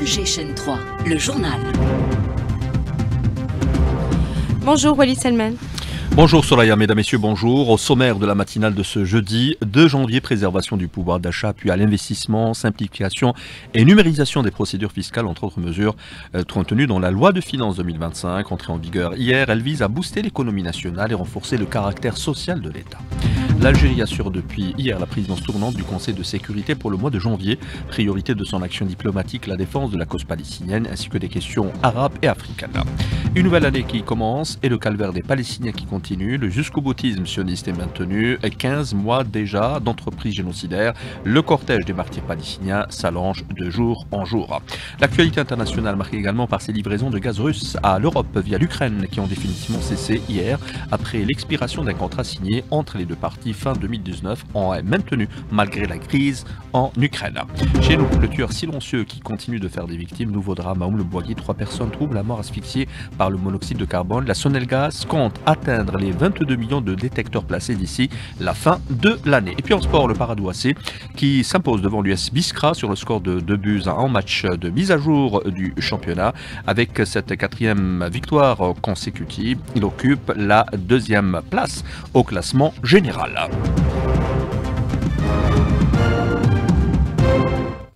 Alger Chaîne 3, le journal. Bonjour Walid Salman. Bonjour Soraya, mesdames, messieurs, bonjour. Au sommaire de la matinale de ce jeudi 2 janvier, préservation du pouvoir d'achat, puis à l'investissement, simplification et numérisation des procédures fiscales, entre autres mesures contenues dans la loi de finances 2025, entrée en vigueur hier. Elle vise à booster l'économie nationale et renforcer le caractère social de l'État. L'Algérie assure depuis hier la présidence tournante du Conseil de sécurité pour le mois de janvier. Priorité de son action diplomatique, la défense de la cause palestinienne ainsi que des questions arabes et africaines. Une nouvelle année qui commence et le calvaire des Palestiniens qui continue. Le jusqu'au-boutisme sioniste est maintenu. 15 mois déjà d'entreprise génocidaire. Le cortège des martyrs palestiniens s'allonge de jour en jour. L'actualité internationale marquée également par ces livraisons de gaz russe à l'Europe via l'Ukraine qui ont définitivement cessé hier après l'expiration d'un contrat signé entre les deux parties fin 2019 en maintenu malgré la crise en Ukraine. Chez nous, le tueur silencieux qui continue de faire des victimes. Nouveau drame à Oum-le-Boigny. 3 personnes trouvent la mort asphyxiée par le monoxyde de carbone. La Sonelgaz compte atteindre les 22 millions de détecteurs placés d'ici la fin de l'année. Et puis en sport, le Paradou AC qui s'impose devant l'US Biskra sur le score de 2-1 en match de mise à jour du championnat. Avec cette 4e victoire consécutive, il occupe la 2e place au classement général.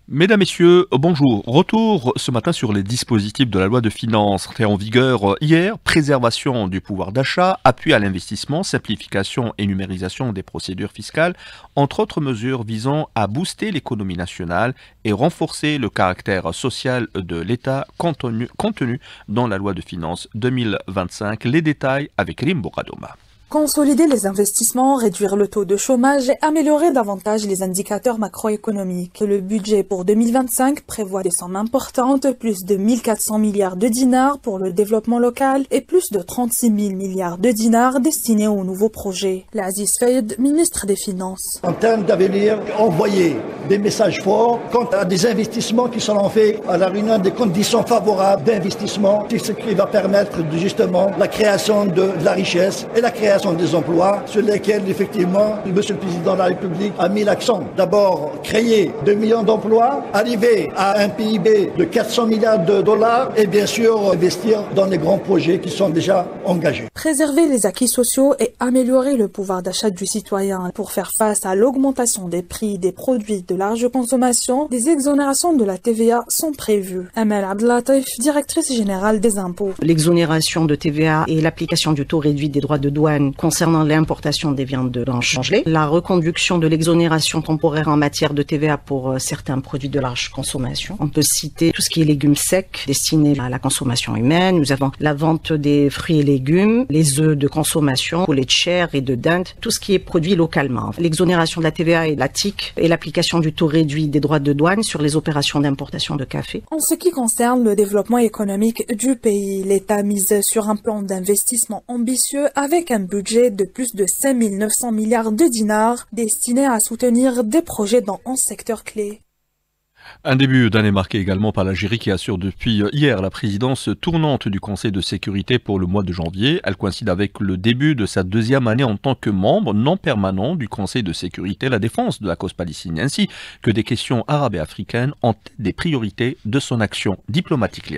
Mesdames, Messieurs, bonjour. Retour ce matin sur les dispositifs de la loi de finances entrée en vigueur hier. Préservation du pouvoir d'achat, appui à l'investissement, simplification et numérisation des procédures fiscales, entre autres mesures visant à booster l'économie nationale et renforcer le caractère social de l'État contenu dans la loi de finances 2025. Les détails avec Rim Boradoma. Consolider les investissements, réduire le taux de chômage et améliorer davantage les indicateurs macroéconomiques. Le budget pour 2025 prévoit des sommes importantes, plus de 1400 milliards de dinars pour le développement local et plus de 36 000 milliards de dinars destinés aux nouveaux projets. L'Aziz Fayed, ministre des Finances. En termes d'avenir, envoyer des messages forts quant à des investissements qui seront faits à la réunion des conditions favorables d'investissement, ce qui va permettre justement la création de la richesse et la création des emplois sur lesquels, effectivement, M. le Président de la République a mis l'accent. D'abord, créer 2 millions d'emplois, arriver à un PIB de 400 milliards de dollars et bien sûr investir dans les grands projets qui sont déjà engagés. Préserver les acquis sociaux et améliorer le pouvoir d'achat du citoyen pour faire face à l'augmentation des prix des produits de large consommation, des exonérations de la TVA sont prévues. Amel Abdelatif, directrice générale des impôts. L'exonération de TVA et l'application du taux réduit des droits de douane concernant l'importation des viandes de blanche congelées, la reconduction de l'exonération temporaire en matière de TVA pour certains produits de large consommation. On peut citer tout ce qui est légumes secs destinés à la consommation humaine. Nous avons la vente des fruits et légumes, les œufs de consommation, poulet de chair et de dinde, tout ce qui est produit localement. L'exonération de la TVA et la TIC et l'application du taux réduit des droits de douane sur les opérations d'importation de café. En ce qui concerne le développement économique du pays, l'État mise sur un plan d'investissement ambitieux avec un budget de plus de 5 900 milliards de dinars destiné à soutenir des projets dans 11 secteurs clés. Un début d'année marqué également par l'Algérie qui assure depuis hier la présidence tournante du Conseil de sécurité pour le mois de janvier. Elle coïncide avec le début de sa 2e année en tant que membre non permanent du Conseil de sécurité, la défense de la cause palestinienne ainsi que des questions arabes et africaines en tête des priorités de son action diplomatique.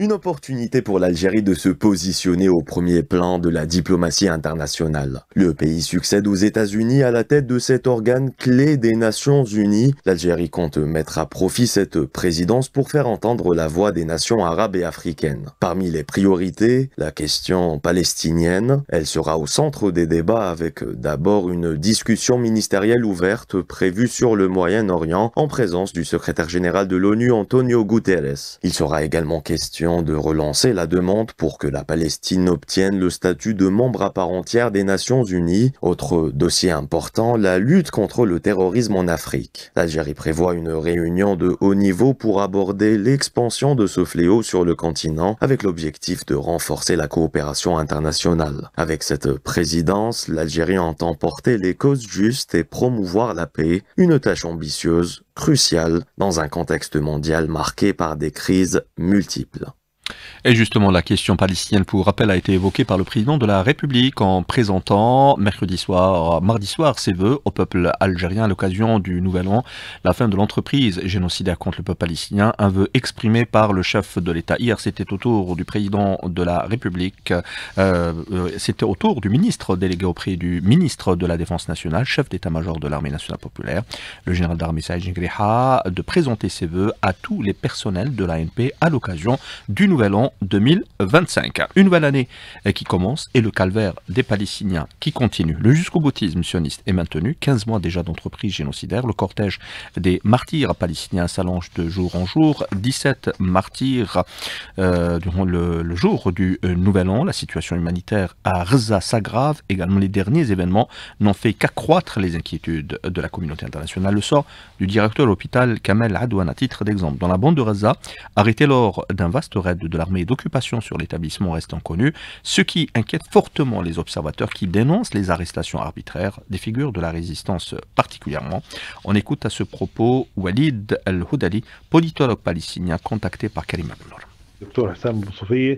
Une opportunité pour l'Algérie de se positionner au premier plan de la diplomatie internationale. Le pays succède aux États-Unis à la tête de cet organe clé des Nations Unies. L'Algérie compte mettre à profit cette présidence pour faire entendre la voix des nations arabes et africaines. Parmi les priorités, la question palestinienne. Elle sera au centre des débats avec d'abord une discussion ministérielle ouverte prévue sur le Moyen-Orient en présence du secrétaire général de l'ONU Antonio Guterres. Il sera également question de relancer la demande pour que la Palestine obtienne le statut de membre à part entière des Nations Unies. Autre dossier important, la lutte contre le terrorisme en Afrique. L'Algérie prévoit une réunion de haut niveau pour aborder l'expansion de ce fléau sur le continent avec l'objectif de renforcer la coopération internationale. Avec cette présidence, l'Algérie entend porter les causes justes et promouvoir la paix, une tâche ambitieuse, cruciale dans un contexte mondial marqué par des crises multiples. Et justement, la question palestinienne, pour rappel, a été évoquée par le président de la République en présentant mardi soir ses vœux au peuple algérien à l'occasion du Nouvel An, la fin de l'entreprise génocidaire contre le peuple palestinien, un vœu exprimé par le chef de l'État. Hier, c'était au tour du président de la République, c'était au tour du ministre délégué auprès du ministre de la Défense nationale, chef d'état-major de l'armée nationale populaire, le général d'armée Saïd Ghriha, de présenter ses vœux à tous les personnels de l'ANP à l'occasion du Nouvel An 2025. Une nouvelle année qui commence et le calvaire des Palestiniens qui continue. Le jusqu'au-boutisme sioniste est maintenu. 15 mois déjà d'entreprise génocidaire. Le cortège des martyrs palestiniens s'allonge de jour en jour. 17 martyrs durant le jour du Nouvel An. La situation humanitaire à Gaza s'aggrave. Également, les derniers événements n'ont fait qu'accroître les inquiétudes de la communauté internationale. Le sort du directeur de l'hôpital Kamel Adwan, à titre d'exemple, dans la bande de Gaza, arrêté lors d'un vaste raid de l'armée d'occupation sur l'établissement reste inconnu, ce qui inquiète fortement les observateurs qui dénoncent les arrestations arbitraires des figures de la résistance particulièrement. On écoute à ce propos Walid El-Houdali, politologue palestinien contacté par Karim Abdullah.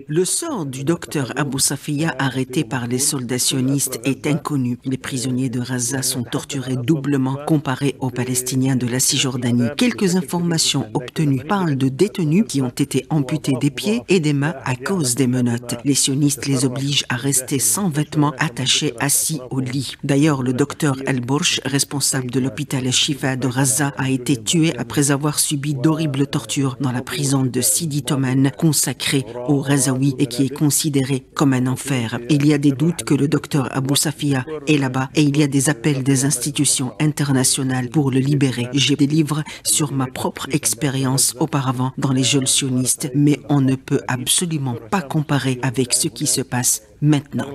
Le sort du docteur Abou Safiya arrêté par les soldats sionistes est inconnu. Les prisonniers de Gaza sont torturés doublement comparés aux Palestiniens de la Cisjordanie. Quelques informations obtenues parlent de détenus qui ont été amputés des pieds et des mains à cause des menottes. Les sionistes les obligent à rester sans vêtements, attachés assis au lit. D'ailleurs, le docteur El-Bourch, responsable de l'hôpital Shifa de Gaza, a été tué après avoir subi d'horribles tortures dans la prison de Sidi Toman, consacré aux Gazaouis et qui est considéré comme un enfer. Il y a des doutes que le docteur Abou Safiya est là-bas et il y a des appels des institutions internationales pour le libérer. J'ai des livres sur ma propre expérience auparavant dans les geôles sionistes, mais on ne peut absolument pas comparer avec ce qui se passe maintenant.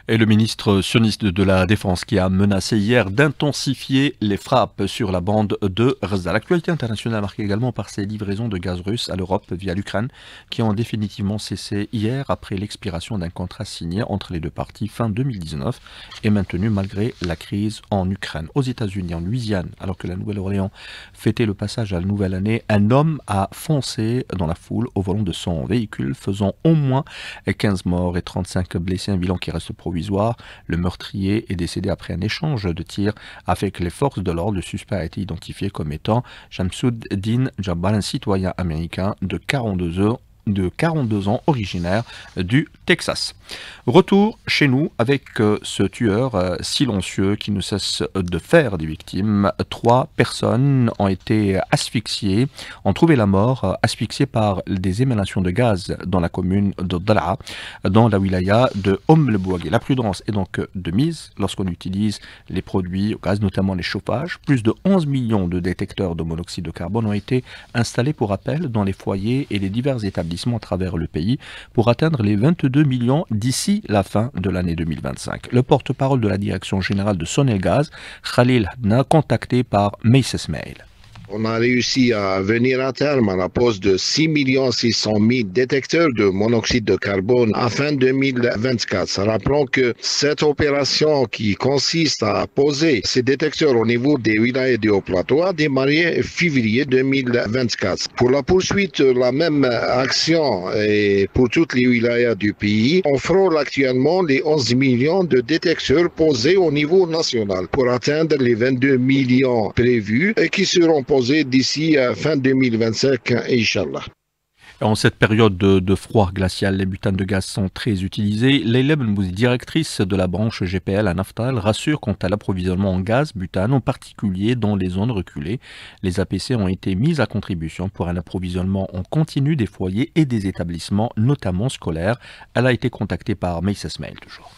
Et le ministre sioniste de la Défense qui a menacé hier d'intensifier les frappes sur la bande de Gaza. L'actualité internationale marquée également par ces livraisons de gaz russe à l'Europe via l'Ukraine qui ont définitivement cessé hier après l'expiration d'un contrat signé entre les deux parties fin 2019 et maintenu malgré la crise en Ukraine. Aux États-Unis, en Louisiane, alors que la Nouvelle-Orléans fêtait le passage à la nouvelle année, un homme a foncé dans la foule au volant de son véhicule, faisant au moins 15 morts et 35 blessés, un bilan qui reste provisoire. Le meurtrier est décédé après un échange de tirs avec les forces de l'ordre. Le suspect a été identifié comme étant Shamsuddin Jabbar, un citoyen américain de 42 ans, originaire du Texas. Retour chez nous avec ce tueur silencieux qui ne cesse de faire des victimes. 3 personnes ont été asphyxiées, ont trouvé la mort, asphyxiées par des émanations de gaz dans la commune de Dala'a, dans la wilaya de El-Bouaghi. La prudence est donc de mise lorsqu'on utilise les produits au gaz, notamment les chauffages. Plus de 11 millions de détecteurs de monoxyde de carbone ont été installés pour rappel dans les foyers et les divers établissements à travers le pays pour atteindre les 22 millions d'ici la fin de l'année 2025. Le porte-parole de la direction générale de Sonelgaz, Khalil Hadna, contacté par Meises Mail. On a réussi à venir à terme à la pose de 6 600 000 détecteurs de monoxyde de carbone à fin 2024. Rappelons que cette opération qui consiste à poser ces détecteurs au niveau des wilayas du Haut-Plateau a démarré février 2024. Pour la poursuite de la même action et pour toutes les wilayas du pays, on frôle actuellement les 11 millions de détecteurs posés au niveau national pour atteindre les 22 millions prévus et qui seront posés d'ici à fin 2025, Inch'Allah. En cette période de froid glacial, les butanes de gaz sont très utilisées. Leila Benbouzi, directrice de la branche GPL à Naftal, rassure quant à l'approvisionnement en gaz butane, en particulier dans les zones reculées. Les APC ont été mises à contribution pour un approvisionnement en continu des foyers et des établissements, notamment scolaires. Elle a été contactée par Meises Mail toujours.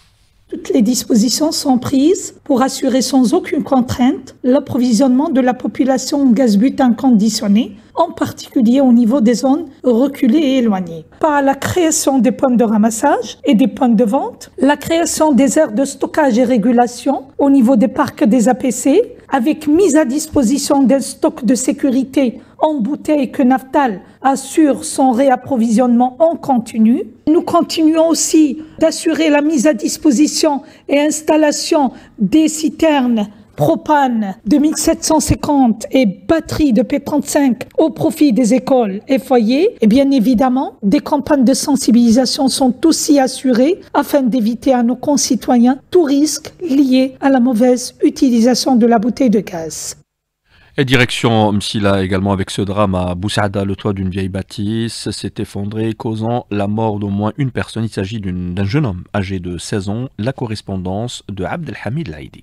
Toutes les dispositions sont prises pour assurer sans aucune contrainte l'approvisionnement de la population en gaz butane conditionné, en particulier au niveau des zones reculées et éloignées. Par la création des points de ramassage et des points de vente, la création des aires de stockage et régulation au niveau des parcs des APC, avec mise à disposition d'un stock de sécurité en bouteilles que Naftal assure son réapprovisionnement en continu. Nous continuons aussi d'assurer la mise à disposition et installation des citernes propane de 1750 et batterie de P35 au profit des écoles et foyers. Et bien évidemment, des campagnes de sensibilisation sont aussi assurées afin d'éviter à nos concitoyens tout risque lié à la mauvaise utilisation de la bouteille de gaz. Et direction Msila également avec ce drame à Boussaada, le toit d'une vieille bâtisse s'est effondré, causant la mort d'au moins une personne. Il s'agit d'un jeune homme âgé de 16 ans, la correspondance de Abdelhamid Laïdi.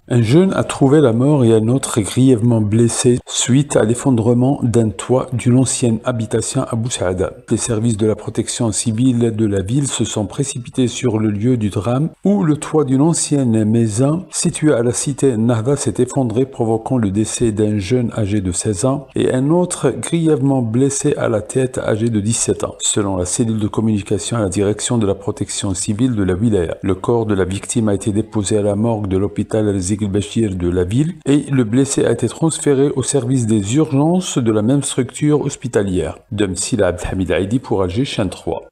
Un jeune a trouvé la mort et un autre est grièvement blessé suite à l'effondrement d'un toit d'une ancienne habitation à Boussaada. Les services de la protection civile de la ville se sont précipités sur le lieu du drame où le toit d'une ancienne maison située à la cité Nahda s'est effondré, provoquant le décès d'un jeune âgé de 16 ans et un autre grièvement blessé à la tête âgé de 17 ans. Selon la cellule de communication à la direction de la protection civile de la wilaya, le corps de la victime a été déposé à la morgue de l'hôpital Bachir de la ville et le blessé a été transféré au service des urgences de la même structure hospitalière. Msila Abdelhamid Laïdi pour Alger, chaîne 3.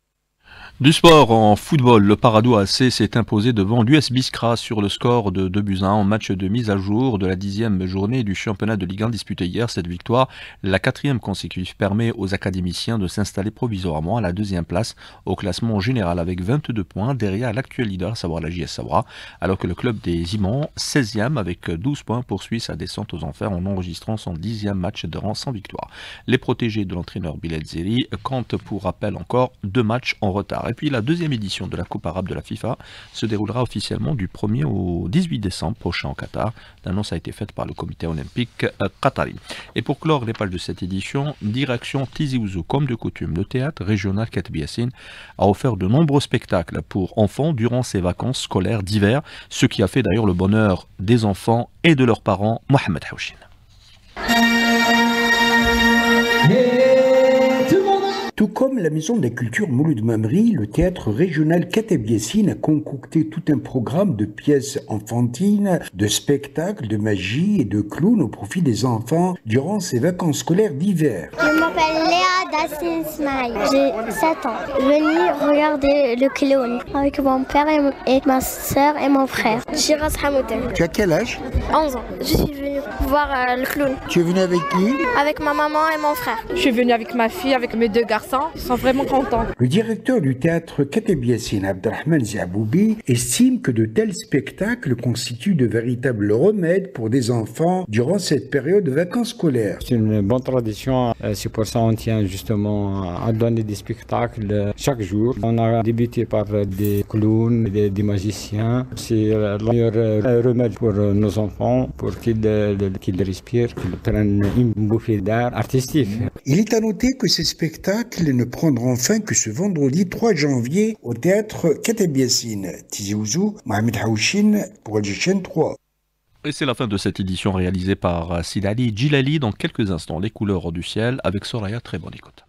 Du sport en football, le Paradou AC s'est imposé devant l'US Biskra sur le score de 2-1 en match de mise à jour de la 10e journée du championnat de Ligue 1 disputé hier. Cette victoire, la 4e consécutive, permet aux académiciens de s'installer provisoirement à la 2e place au classement général avec 22 points derrière l'actuel leader, à savoir la JS Sabra, alors que le club des Imans, 16e avec 12 points, poursuit sa descente aux enfers en enregistrant son 10e match de rang sans victoire. Les protégés de l'entraîneur Bilal Zeri comptent pour rappel encore 2 matchs en retard. Et puis la 2e édition de la Coupe arabe de la FIFA se déroulera officiellement du 1er au 18 décembre prochain au Qatar. L'annonce a été faite par le comité olympique qatari. Et pour clore les pages de cette édition, direction Tizi Ouzou. Comme de coutume, le théâtre régional Kateb Yassine a offert de nombreux spectacles pour enfants durant ses vacances scolaires d'hiver, ce qui a fait d'ailleurs le bonheur des enfants et de leurs parents. Mohamed Haouchin. Tout comme la Maison de la Culture Mouloud Mamri, le théâtre régional Kateb Yassine a concocté tout un programme de pièces enfantines, de spectacles, de magie et de clowns au profit des enfants durant ces vacances scolaires d'hiver. Je m'appelle Léa Dassine Smaï, j'ai 7 ans. Je venais regarder le clown avec mon père et ma soeur et mon frère. Shiraz Hamoudin. Tu as quel âge? 11 ans. Je suis venue voir le clown. Tu es venu avec qui? Avec ma maman et mon frère. Je suis venue avec ma fille, avec mes 2 garçons. Ils sont vraiment contents. Le directeur du théâtre Kateb Yassine, Abdelrahman Ziaboubi, estime que de tels spectacles constituent de véritables remèdes pour des enfants durant cette période de vacances scolaires. C'est une bonne tradition, c'est pour ça qu'on tient justement à donner des spectacles chaque jour. On a débuté par des clowns, des magiciens. C'est le meilleur remède pour nos enfants, pour qu'ils respirent, qu'ils prennent une bouffée d'air artistique. Il est à noter que ces spectacles ne prendront fin que ce vendredi 3 janvier au théâtre Kateb Yassine. Tizi Ouzou, Mohamed Haouchin pour Alger chaîne 3. Et c'est la fin de cette édition réalisée par Sidali Djilali. Dans quelques instants, les couleurs du ciel avec Soraya. Très bonne écoute.